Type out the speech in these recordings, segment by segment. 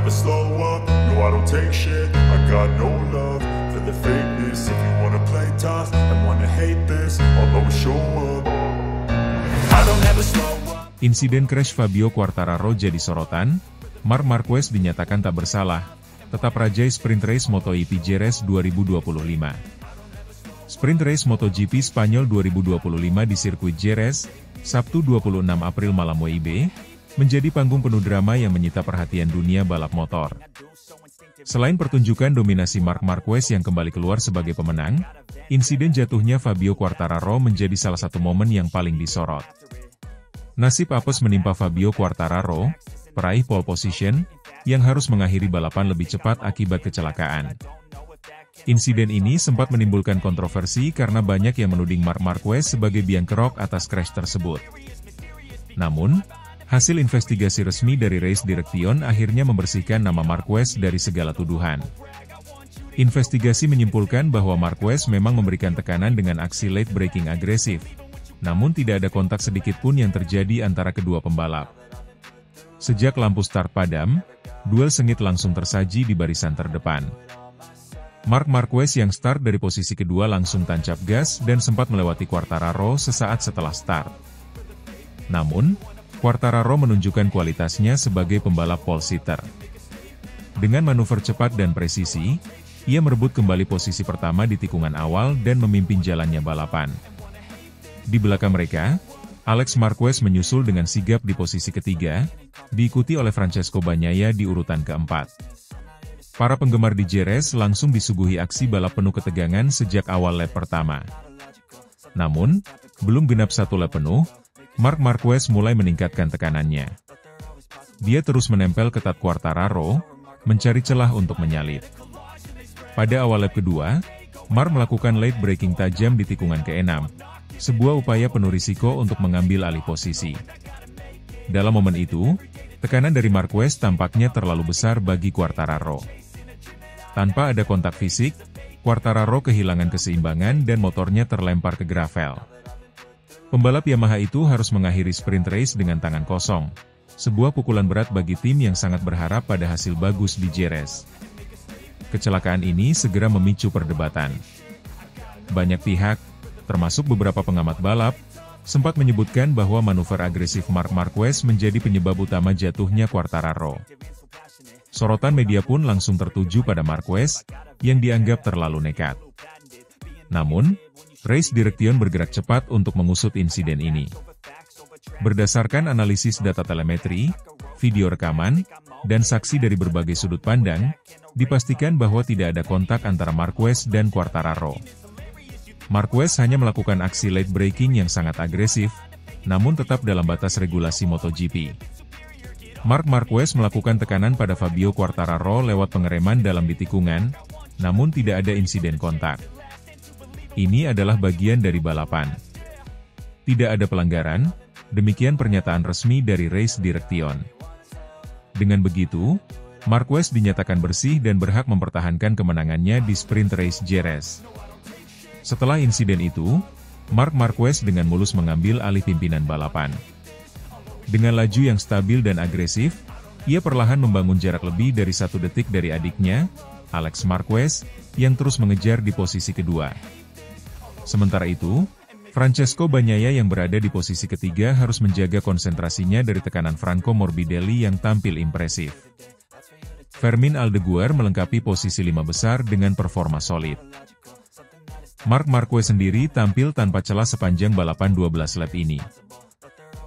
never slow up, no I don't take shit. I got no love for the fakeness. If you wanna play tough and wanna hate this, I'll always show up. I don't ever slow up. Insiden crash Fabio Quartararo jadi sorotan. Marc Marquez dinyatakan tak bersalah, tetap rajai sprint race MotoGP Jerez 2025. Sprint race MotoGP Spanyol 2025 di sirkuit Jerez, Sabtu 26 April malam WIB, menjadi panggung penuh drama yang menyita perhatian dunia balap motor. Selain pertunjukan dominasi Marc Marquez yang kembali keluar sebagai pemenang, insiden jatuhnya Fabio Quartararo menjadi salah satu momen yang paling disorot. Nasib apes menimpa Fabio Quartararo, peraih pole position, yang harus mengakhiri balapan lebih cepat akibat kecelakaan. Insiden ini sempat menimbulkan kontroversi karena banyak yang menuding Marc Marquez sebagai biang kerok atas crash tersebut. Namun, hasil investigasi resmi dari Race Direction akhirnya membersihkan nama Marquez dari segala tuduhan. Investigasi menyimpulkan bahwa Marquez memang memberikan tekanan dengan aksi late braking agresif, namun tidak ada kontak sedikit pun yang terjadi antara kedua pembalap. Sejak lampu start padam, duel sengit langsung tersaji di barisan terdepan. Marc Marquez yang start dari posisi kedua langsung tancap gas dan sempat melewati Quartararo sesaat setelah start. Namun, Quartararo menunjukkan kualitasnya sebagai pembalap pole sitter. Dengan manuver cepat dan presisi, ia merebut kembali posisi pertama di tikungan awal dan memimpin jalannya balapan. Di belakang mereka, Alex Marquez menyusul dengan sigap di posisi ketiga, diikuti oleh Francesco Bagnaia di urutan keempat. Para penggemar di Jerez langsung disuguhi aksi balap penuh ketegangan sejak awal lap pertama. Namun, belum genap satu lap penuh, Marc Marquez mulai meningkatkan tekanannya. Dia terus menempel ketat Quartararo, mencari celah untuk menyalip. Pada awal lap kedua, Marc melakukan late braking tajam di tikungan ke-6. Sebuah upaya penuh risiko untuk mengambil alih posisi. Dalam momen itu, tekanan dari Marquez tampaknya terlalu besar bagi Quartararo. Tanpa ada kontak fisik, Quartararo kehilangan keseimbangan dan motornya terlempar ke gravel. Pembalap Yamaha itu harus mengakhiri sprint race dengan tangan kosong. Sebuah pukulan berat bagi tim yang sangat berharap pada hasil bagus di Jerez. Kecelakaan ini segera memicu perdebatan. Banyak pihak, termasuk beberapa pengamat balap, sempat menyebutkan bahwa manuver agresif Marc Marquez menjadi penyebab utama jatuhnya Quartararo. Sorotan media pun langsung tertuju pada Marquez, yang dianggap terlalu nekat. Namun, Race Direction bergerak cepat untuk mengusut insiden ini. Berdasarkan analisis data telemetri, video rekaman, dan saksi dari berbagai sudut pandang, dipastikan bahwa tidak ada kontak antara Marquez dan Quartararo. Marquez hanya melakukan aksi late braking yang sangat agresif, namun tetap dalam batas regulasi MotoGP. Marc Marquez melakukan tekanan pada Fabio Quartararo lewat pengereman dalam di tikungan, namun tidak ada insiden kontak. Ini adalah bagian dari balapan. Tidak ada pelanggaran, demikian pernyataan resmi dari Race Direction. Dengan begitu, Marquez dinyatakan bersih dan berhak mempertahankan kemenangannya di sprint race Jerez. Setelah insiden itu, Marc Marquez dengan mulus mengambil alih pimpinan balapan. Dengan laju yang stabil dan agresif, ia perlahan membangun jarak lebih dari 1 detik dari adiknya, Alex Marquez, yang terus mengejar di posisi kedua. Sementara itu, Francesco Bagnaia yang berada di posisi ketiga harus menjaga konsentrasinya dari tekanan Franco Morbidelli yang tampil impresif. Fermin Aldeguer melengkapi posisi 5 besar dengan performa solid. Marc Marquez sendiri tampil tanpa celah sepanjang balapan 12 lap ini.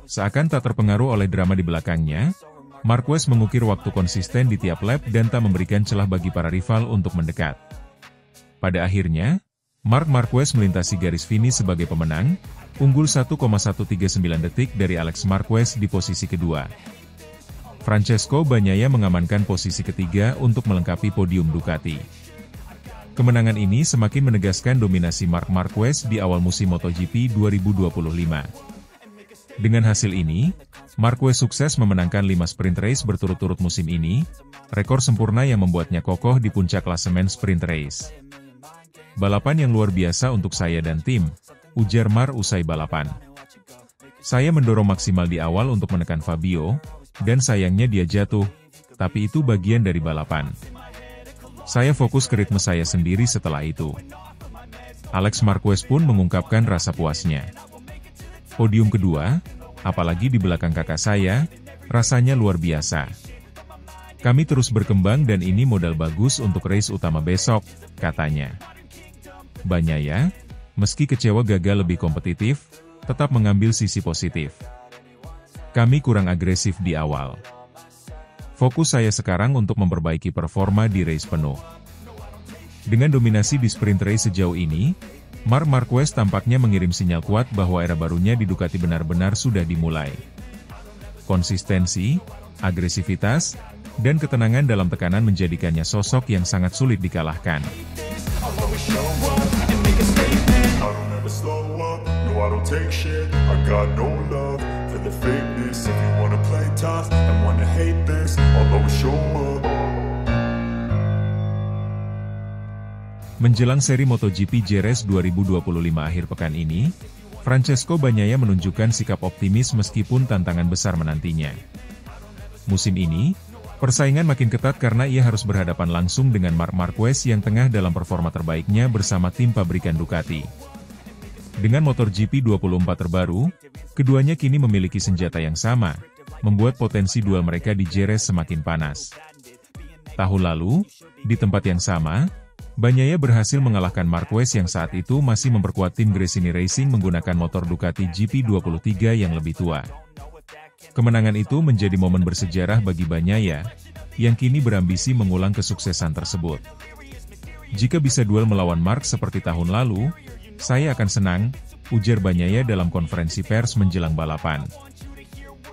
Seakan tak terpengaruh oleh drama di belakangnya, Marquez mengukir waktu konsisten di tiap lap dan tak memberikan celah bagi para rival untuk mendekat. Pada akhirnya, Marc Marquez melintasi garis finish sebagai pemenang, unggul 1,139 detik dari Alex Marquez di posisi kedua. Francesco Bagnaia mengamankan posisi ketiga untuk melengkapi podium Ducati. Kemenangan ini semakin menegaskan dominasi Marc Marquez di awal musim MotoGP 2025. Dengan hasil ini, Marquez sukses memenangkan 5 sprint race berturut-turut musim ini, rekor sempurna yang membuatnya kokoh di puncak klasemen sprint race. Balapan yang luar biasa untuk saya dan tim, ujar Marc usai balapan. Saya mendorong maksimal di awal untuk menekan Fabio, dan sayangnya dia jatuh, Tapi itu bagian dari balapan. Saya fokus ke ritme saya sendiri setelah itu. Alex Marquez pun mengungkapkan rasa puasnya. Podium kedua, apalagi di belakang kakak saya, rasanya luar biasa. Kami terus berkembang dan ini modal bagus untuk race utama besok, katanya. Bagnaia, meski kecewa gagal lebih kompetitif, tetap mengambil sisi positif. Kami kurang agresif di awal. Fokus saya sekarang untuk memperbaiki performa di race penuh. Dengan dominasi di sprint race sejauh ini, Marc Marquez tampaknya mengirim sinyal kuat bahwa era barunya di Ducati benar-benar sudah dimulai. Konsistensi, agresivitas, dan ketenangan dalam tekanan menjadikannya sosok yang sangat sulit dikalahkan. Menjelang seri MotoGP Jerez 2025 akhir pekan ini, Francesco Bagnaia menunjukkan sikap optimis meskipun tantangan besar menantinya. Musim ini, persaingan makin ketat karena ia harus berhadapan langsung dengan Marc Marquez yang tengah dalam performa terbaiknya bersama tim pabrikan Ducati. Dengan motor GP24 terbaru, keduanya kini memiliki senjata yang sama, membuat potensi duel mereka di Jerez semakin panas. Tahun lalu, di tempat yang sama, Bagnaia berhasil mengalahkan Marquez yang saat itu masih memperkuat tim Gresini Racing menggunakan motor Ducati GP23 yang lebih tua. Kemenangan itu menjadi momen bersejarah bagi Bagnaia, yang kini berambisi mengulang kesuksesan tersebut. Jika bisa duel melawan Marc seperti tahun lalu, saya akan senang, ujar Bagnaia dalam konferensi pers menjelang balapan.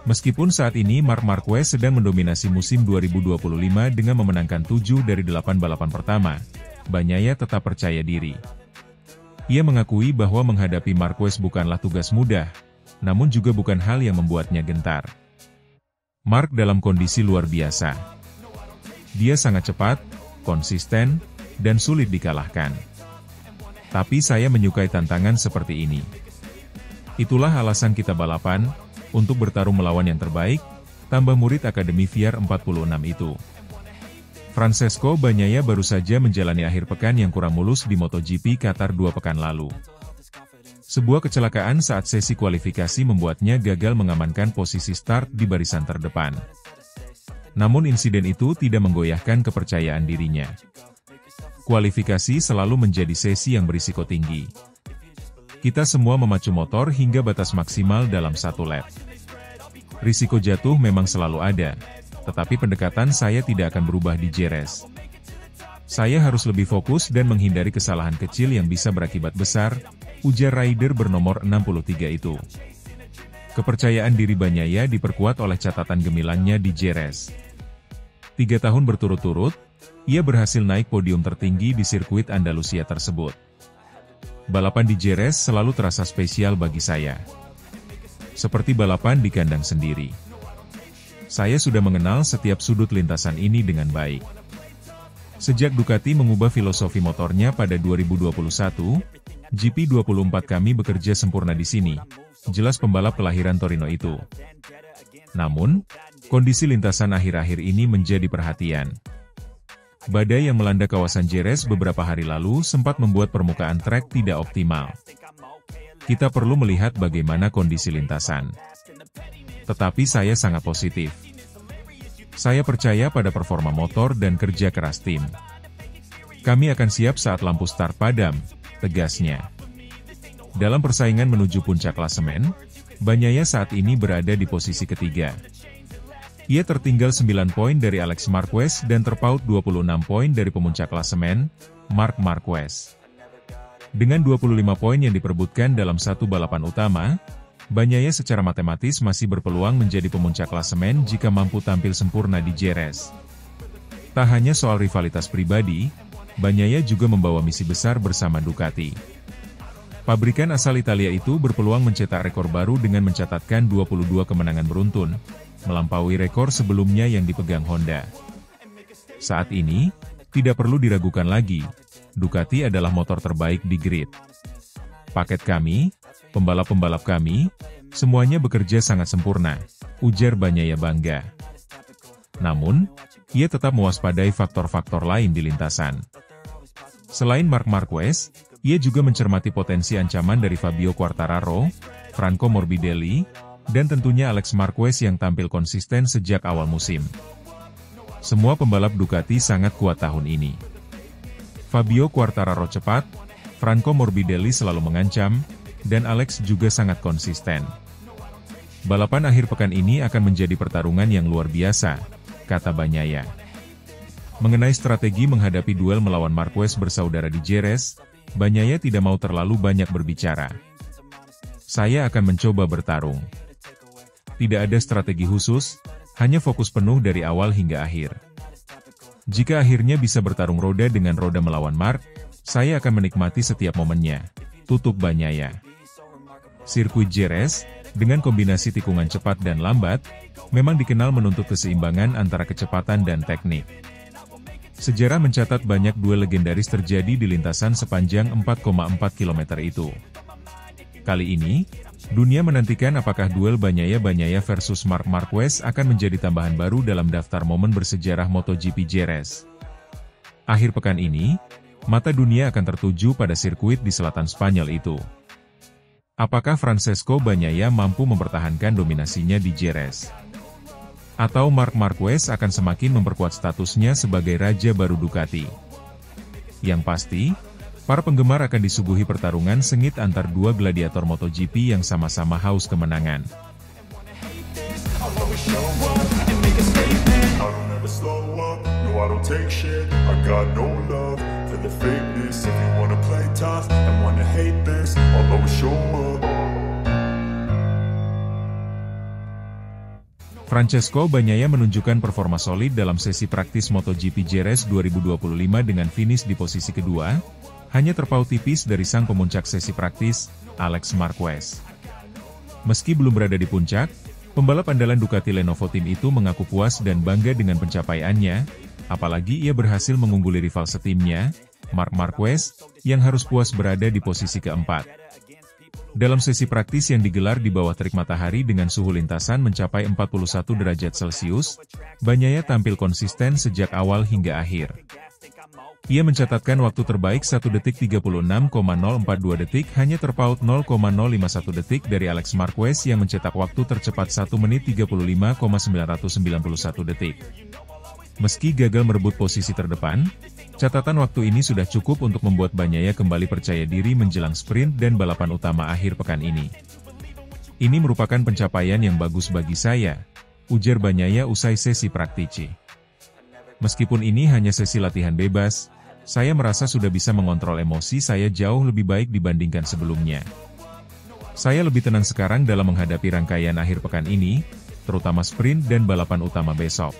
Meskipun saat ini Marc Marquez sedang mendominasi musim 2025 dengan memenangkan 7 dari 8 balapan pertama, Bagnaia tetap percaya diri. Ia mengakui bahwa menghadapi Marquez bukanlah tugas mudah, namun juga bukan hal yang membuatnya gentar. Marc dalam kondisi luar biasa. Dia sangat cepat, konsisten, dan sulit dikalahkan. Tapi saya menyukai tantangan seperti ini. Itulah alasan kita balapan, untuk bertarung melawan yang terbaik, tambah murid Akademi VR 46 itu. Francesco Bagnaia baru saja menjalani akhir pekan yang kurang mulus di MotoGP Qatar 2 pekan lalu. Sebuah kecelakaan saat sesi kualifikasi membuatnya gagal mengamankan posisi start di barisan terdepan. Namun insiden itu tidak menggoyahkan kepercayaan dirinya. Kualifikasi selalu menjadi sesi yang berisiko tinggi. Kita semua memacu motor hingga batas maksimal dalam satu lap. Risiko jatuh memang selalu ada, tetapi pendekatan saya tidak akan berubah di Jerez. Saya harus lebih fokus dan menghindari kesalahan kecil yang bisa berakibat besar, ujar rider bernomor 63 itu. Kepercayaan diri Bagnaia diperkuat oleh catatan gemilangnya di Jerez. 3 tahun berturut-turut, ia berhasil naik podium tertinggi di sirkuit Andalusia tersebut. Balapan di Jerez selalu terasa spesial bagi saya. Seperti balapan di kandang sendiri. Saya sudah mengenal setiap sudut lintasan ini dengan baik. Sejak Ducati mengubah filosofi motornya pada 2021, GP24 kami bekerja sempurna di sini, jelas pembalap kelahiran Torino itu. Namun, kondisi lintasan akhir-akhir ini menjadi perhatian. Badai yang melanda kawasan Jerez beberapa hari lalu sempat membuat permukaan trek tidak optimal. Kita perlu melihat bagaimana kondisi lintasan. Tetapi saya sangat positif. Saya percaya pada performa motor dan kerja keras tim. Kami akan siap saat lampu start padam, tegasnya. Dalam persaingan menuju puncak klasemen, Bagnaia saat ini berada di posisi ketiga. Ia tertinggal 9 poin dari Alex Marquez dan terpaut 26 poin dari pemuncak klasemen, Marc Marquez. Dengan 25 poin yang diperebutkan dalam satu balapan utama, Bagnaia secara matematis masih berpeluang menjadi pemuncak klasemen jika mampu tampil sempurna di Jerez. Tak hanya soal rivalitas pribadi, Bagnaia juga membawa misi besar bersama Ducati. Pabrikan asal Italia itu berpeluang mencetak rekor baru dengan mencatatkan 22 kemenangan beruntun, melampaui rekor sebelumnya yang dipegang Honda. Saat ini, tidak perlu diragukan lagi, Ducati adalah motor terbaik di grid. Paket kami, pembalap-pembalap kami, semuanya bekerja sangat sempurna, ujar Bagnaia bangga. Namun, ia tetap mewaspadai faktor-faktor lain di lintasan. Selain Marc Marquez, ia juga mencermati potensi ancaman dari Fabio Quartararo, Franco Morbidelli, dan tentunya Alex Marquez yang tampil konsisten sejak awal musim. Semua pembalap Ducati sangat kuat tahun ini. Fabio Quartararo cepat, Franco Morbidelli selalu mengancam, dan Alex juga sangat konsisten. Balapan akhir pekan ini akan menjadi pertarungan yang luar biasa, kata Bagnaia. Mengenai strategi menghadapi duel melawan Marquez bersaudara di Jerez, Bagnaia tidak mau terlalu banyak berbicara. Saya akan mencoba bertarung. Tidak ada strategi khusus, hanya fokus penuh dari awal hingga akhir. Jika akhirnya bisa bertarung roda dengan roda melawan Marc, saya akan menikmati setiap momennya, tutup Bagnaia. Sirkuit Jerez, dengan kombinasi tikungan cepat dan lambat, memang dikenal menuntut keseimbangan antara kecepatan dan teknik. Sejarah mencatat banyak duel legendaris terjadi di lintasan sepanjang 4,4 km itu. Kali ini, dunia menantikan apakah duel Bagnaia versus Marc Marquez akan menjadi tambahan baru dalam daftar momen bersejarah MotoGP Jerez. Akhir pekan ini, mata dunia akan tertuju pada sirkuit di selatan Spanyol itu. Apakah Francesco Bagnaia mampu mempertahankan dominasinya di Jerez? Atau Marc Marquez akan semakin memperkuat statusnya sebagai raja baru Ducati? Yang pasti, para penggemar akan disuguhi pertarungan sengit antar dua gladiator MotoGP yang sama-sama haus kemenangan. Francesco Bagnaia menunjukkan performa solid dalam sesi praktis MotoGP Jerez 2025 dengan finish di posisi kedua, hanya terpaut tipis dari sang pemuncak sesi praktis, Alex Marquez. Meski belum berada di puncak, pembalap andalan Ducati Lenovo Team itu mengaku puas dan bangga dengan pencapaiannya, apalagi ia berhasil mengungguli rival setimnya, Marc Marquez, yang harus puas berada di posisi keempat. Dalam sesi praktis yang digelar di bawah terik matahari dengan suhu lintasan mencapai 41 derajat Celcius, Bagnaia tampil konsisten sejak awal hingga akhir. Ia mencatatkan waktu terbaik 1 detik 36,042 detik hanya terpaut 0,051 detik dari Alex Marquez yang mencetak waktu tercepat 1 menit 35,991 detik. Meski gagal merebut posisi terdepan, catatan waktu ini sudah cukup untuk membuat Bagnaia kembali percaya diri menjelang sprint dan balapan utama akhir pekan ini. Ini merupakan pencapaian yang bagus bagi saya, ujar Bagnaia usai sesi praktisi. Meskipun ini hanya sesi latihan bebas, saya merasa sudah bisa mengontrol emosi saya jauh lebih baik dibandingkan sebelumnya. Saya lebih tenang sekarang dalam menghadapi rangkaian akhir pekan ini, terutama sprint dan balapan utama besok.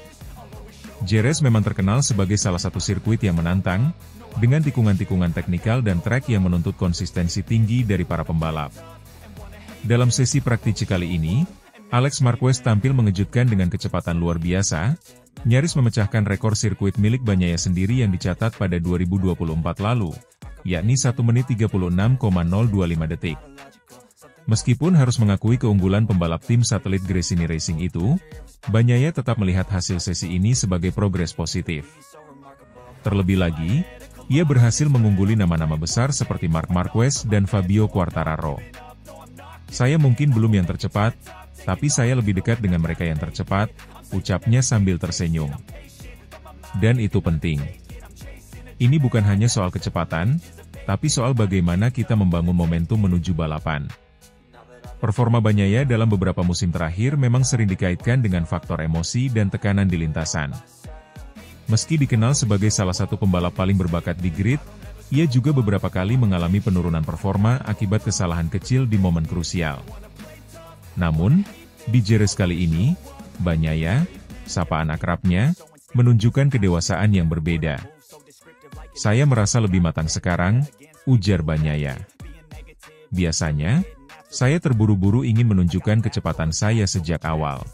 Jerez memang terkenal sebagai salah satu sirkuit yang menantang, dengan tikungan-tikungan teknikal dan trek yang menuntut konsistensi tinggi dari para pembalap. Dalam sesi praktisi kali ini, Alex Marquez tampil mengejutkan dengan kecepatan luar biasa, nyaris memecahkan rekor sirkuit milik Bagnaia sendiri yang dicatat pada 2024 lalu, yakni 1 menit 36,025 detik. Meskipun harus mengakui keunggulan pembalap tim satelit Gresini Racing itu, Bagnaia tetap melihat hasil sesi ini sebagai progres positif. Terlebih lagi, ia berhasil mengungguli nama-nama besar seperti Marc Marquez dan Fabio Quartararo. Saya mungkin belum yang tercepat, tapi saya lebih dekat dengan mereka yang tercepat, ucapnya sambil tersenyum. Dan itu penting. Ini bukan hanya soal kecepatan, tapi soal bagaimana kita membangun momentum menuju balapan. Performa Bagnaia dalam beberapa musim terakhir memang sering dikaitkan dengan faktor emosi dan tekanan di lintasan. Meski dikenal sebagai salah satu pembalap paling berbakat di grid, ia juga beberapa kali mengalami penurunan performa akibat kesalahan kecil di momen krusial. Namun, di Jerez kali ini, Bagnaia, sapaan akrabnya, menunjukkan kedewasaan yang berbeda. Saya merasa lebih matang sekarang, ujar Bagnaia. Biasanya, saya terburu-buru ingin menunjukkan kecepatan saya sejak awal.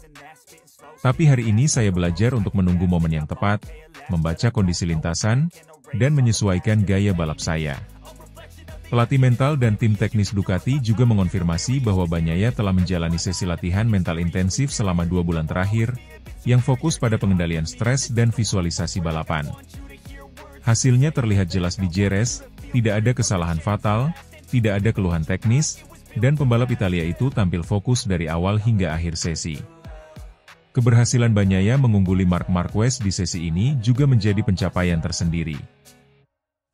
Tapi hari ini saya belajar untuk menunggu momen yang tepat, membaca kondisi lintasan, dan menyesuaikan gaya balap saya. Pelatih mental dan tim teknis Ducati juga mengonfirmasi bahwa Bagnaia telah menjalani sesi latihan mental intensif selama 2 bulan terakhir, yang fokus pada pengendalian stres dan visualisasi balapan. Hasilnya terlihat jelas di Jerez, tidak ada kesalahan fatal, tidak ada keluhan teknis, dan pembalap Italia itu tampil fokus dari awal hingga akhir sesi. Keberhasilan Bagnaia mengungguli Marc Marquez di sesi ini juga menjadi pencapaian tersendiri.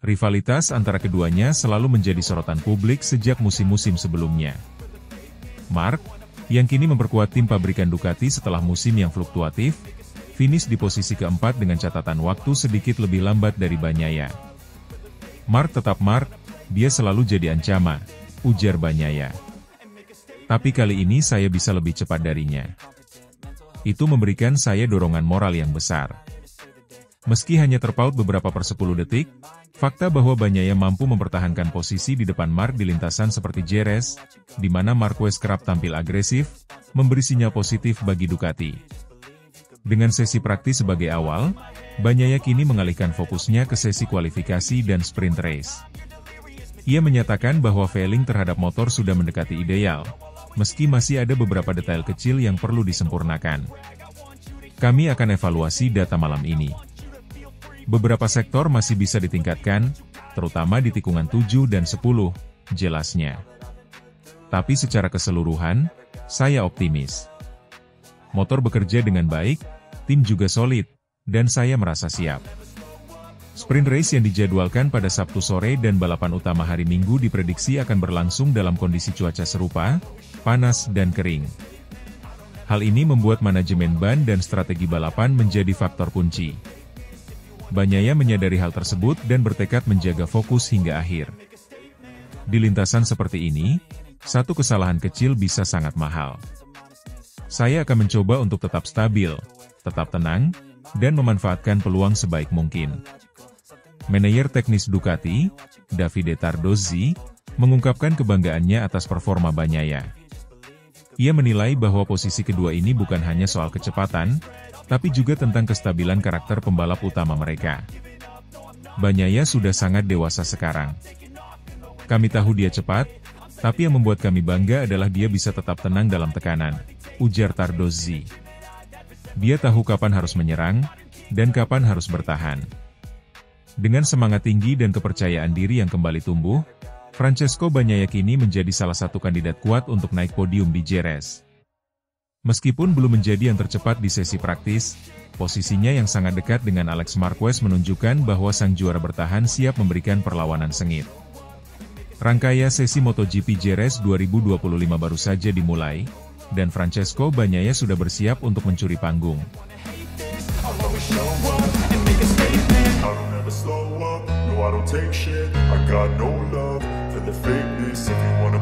Rivalitas antara keduanya selalu menjadi sorotan publik sejak musim-musim sebelumnya. Marc, yang kini memperkuat tim pabrikan Ducati setelah musim yang fluktuatif, finish di posisi keempat dengan catatan waktu sedikit lebih lambat dari Bagnaia. Marc tetap Marc, dia selalu jadi ancaman, ujar Bagnaia. Tapi kali ini saya bisa lebih cepat darinya. Itu memberikan saya dorongan moral yang besar. Meski hanya terpaut beberapa per 10 detik, fakta bahwa Bagnaia mampu mempertahankan posisi di depan Marc di lintasan seperti Jerez, di mana Marquez kerap tampil agresif, memberi sinyal positif bagi Ducati. Dengan sesi praktis sebagai awal, Bagnaia kini mengalihkan fokusnya ke sesi kualifikasi dan sprint race. Ia menyatakan bahwa failing terhadap motor sudah mendekati ideal, meski masih ada beberapa detail kecil yang perlu disempurnakan. Kami akan evaluasi data malam ini. Beberapa sektor masih bisa ditingkatkan, terutama di tikungan 7 dan 10, jelasnya. Tapi secara keseluruhan, saya optimis. Motor bekerja dengan baik, tim juga solid, dan saya merasa siap. Sprint race yang dijadwalkan pada Sabtu sore dan balapan utama hari Minggu diprediksi akan berlangsung dalam kondisi cuaca serupa, panas dan kering. Hal ini membuat manajemen ban dan strategi balapan menjadi faktor kunci. Bagnaia menyadari hal tersebut dan bertekad menjaga fokus hingga akhir. Di lintasan seperti ini, satu kesalahan kecil bisa sangat mahal. Saya akan mencoba untuk tetap stabil, tetap tenang, dan memanfaatkan peluang sebaik mungkin. Manajer teknis Ducati, Davide Tardozzi, mengungkapkan kebanggaannya atas performa Bagnaia. Ia menilai bahwa posisi kedua ini bukan hanya soal kecepatan, tapi juga tentang kestabilan karakter pembalap utama mereka. Bagnaia sudah sangat dewasa sekarang. Kami tahu dia cepat, tapi yang membuat kami bangga adalah dia bisa tetap tenang dalam tekanan, ujar Tardozzi. Dia tahu kapan harus menyerang, dan kapan harus bertahan. Dengan semangat tinggi dan kepercayaan diri yang kembali tumbuh, Francesco Bagnaia kini menjadi salah satu kandidat kuat untuk naik podium di Jerez. Meskipun belum menjadi yang tercepat di sesi praktis, posisinya yang sangat dekat dengan Alex Marquez menunjukkan bahwa sang juara bertahan siap memberikan perlawanan sengit. Rangkaian sesi MotoGP Jerez 2025 baru saja dimulai, dan Francesco Bagnaia sudah bersiap untuk mencuri panggung. I don't take shit, I got no love for the fakeness. If you wanna